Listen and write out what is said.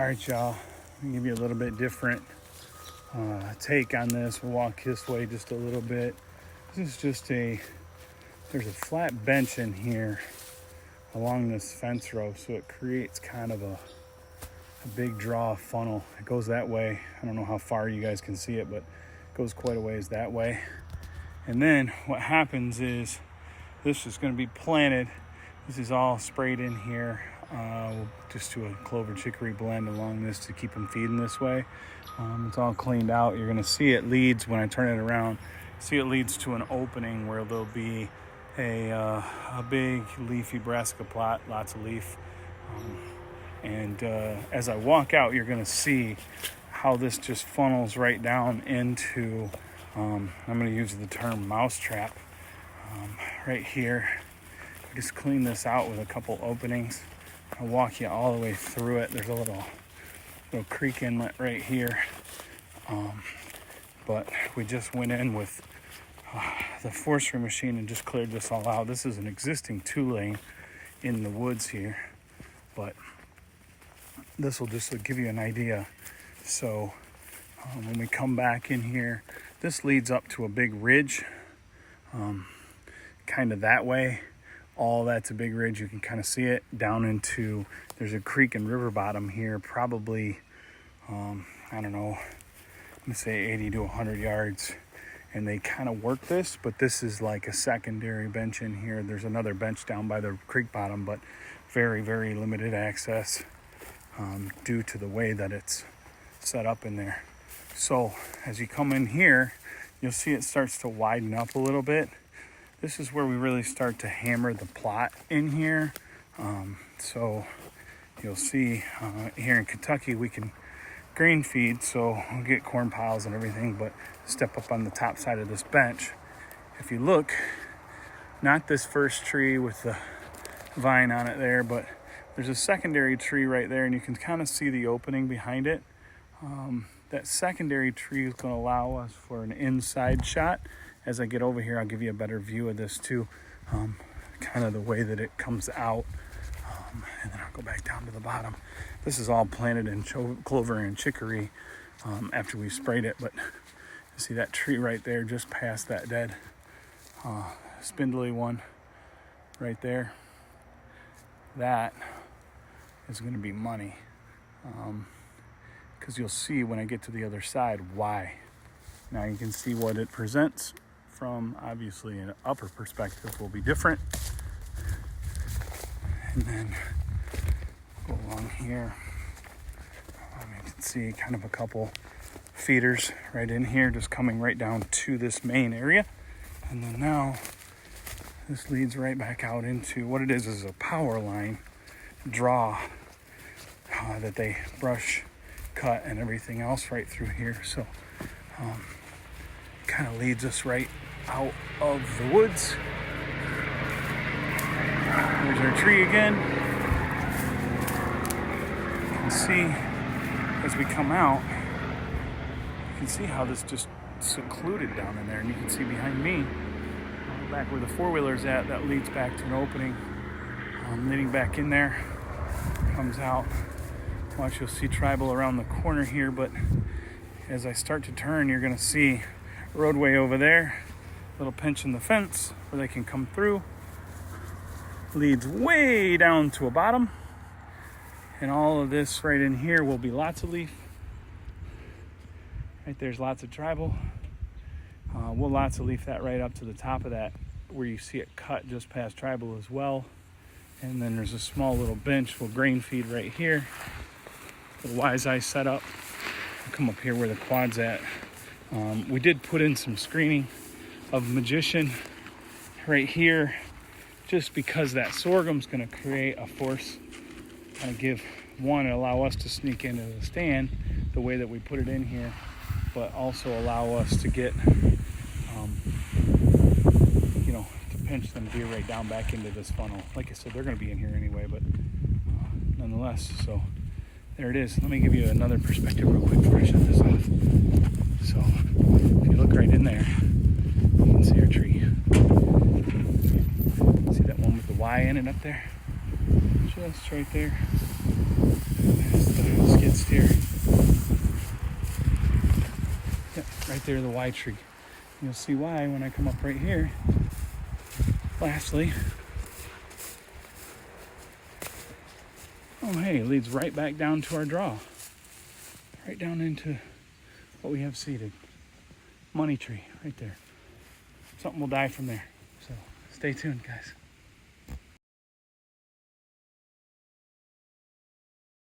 right, y'all. I'll give you a little bit different take on this. We'll walk this way just a little bit. This is just there's a flat bench in here along this fence row, so it creates kind of a big draw funnel. It goes that way. I don't know how far you guys can see it, but it goes quite a ways that way. And then what happens is this is going to be planted. This is all sprayed in here. We'll just do a clover chicory blend along this to keep them feeding this way. It's all cleaned out. You're going to see it leads, when I turn it around, see it leads to an opening where there'll be a big leafy brassica plot, lots of leaf. And as I walk out, you're going to see how this just funnels right down into, I'm going to use the term mousetrap right here. Just clean this out with a couple openings. I'll walk you all the way through it. There's a little creek inlet right here. But we just went in with the forestry machine and just cleared this all out. This is an existing 2-lane in the woods here, but this will just give you an idea. So when we come back in here, this leads up to a big ridge, kind of that way. All that's a big ridge. You can kind of see it down into, there's a creek and river bottom here, probably, I don't know, I'm gonna say 80 to 100 yards. And they kind of work this, but this is like a secondary bench in here. There's another bench down by the creek bottom, but very, very limited access due to the way that it's set up in there. So as you come in here, you'll see it starts to widen up a little bit. This is where we really start to hammer the plot in here. So you'll see here in Kentucky, we can grain feed, so we'll get corn piles and everything, but step up on the top side of this bench. If you look, not this first tree with the vine on it there, but there's a secondary tree right there, and you can kind of see the opening behind it. That secondary tree is going to allow us for an inside shot. As I get over here, I'll give you a better view of this too, kind of the way that it comes out. And then I'll go back down to the bottom. This is all planted in clover and chicory after we sprayed it, but you see that tree right there just past that dead spindly one right there. That is going to be money, because you'll see when I get to the other side why. Now you can see what it presents from, obviously an upper perspective will be different. And then go along here. You can see kind of a couple feeders right in here, just coming right down to this main area. And then now this leads right back out into what it is a power line draw that they brush, cut, and everything else right through here. So kind of leads us right out of the woods. There's our tree again. You can see as we come out, you can see how this just secluded down in there. And you can see behind me, back where the four-wheeler's at, that leads back to an opening. Leading back in there, comes out. Watch, you'll see tribal around the corner here, but as I start to turn, you're gonna see a roadway over there, a little pinch in the fence where they can come through. Leads way down to a bottom, and all of this right in here will be lots of leaf. Right there's lots of tribal. We'll lots of leaf that right up to the top of that where you see it cut just past tribal as well. And then there's a small little bench we'll grain feed right here. The wise eye setup. I'll come up here where the quad's at. We did put in some screening of magician right here, just because that sorghum's going to create a force, kind of give one, allow us to sneak into the stand the way that we put it in here, but also allow us to get, to pinch them deer right down back into this funnel. Like I said, they're going to be in here anyway, but nonetheless, so there it is. Let me give you another perspective real quick before I shut this off. So if you look right in there, you can see our tree. See that one with the Y in it up there? Just right there. There's the skid steer. Yep, right there, the Y tree. You'll see why when I come up right here. Lastly, oh hey, it leads right back down to our draw. Right down into what we have seeded. Money tree, right there. Something will die from there. So stay tuned, guys.